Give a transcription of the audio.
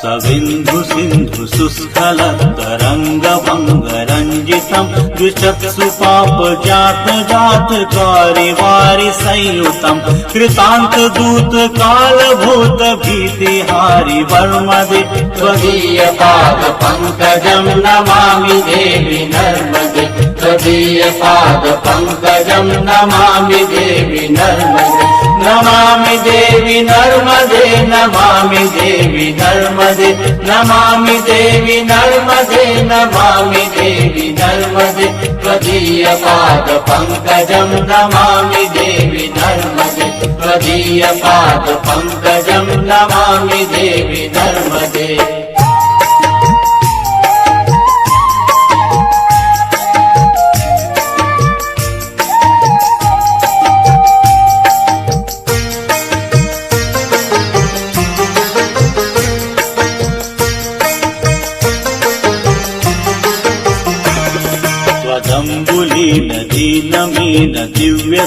सविन्धु सिन्धु शुष्कल तरंग भंग रंजितम द्विचक्षु पाप जात जात कारी वारि संयुतम कृतांत दूत काल भूत भीति हारि वर्मदे त्वदीय पाद पंकजम नमामि देवी नर्मदे त्वदीय पाद पंकजम नमामि देवी नर्मदे नमामि देवी नर्मदे नमामि देवी नर्मदे नमामि देवी नर्मदे नमामि देवी नर्मदे त्वदीय पाद पंकजम नमामि देवी नर्मदे त्वदीय पाद पंकजम नमामि देवी नर्मदे। त्वदम्बुलीन दीनमीन दिव्य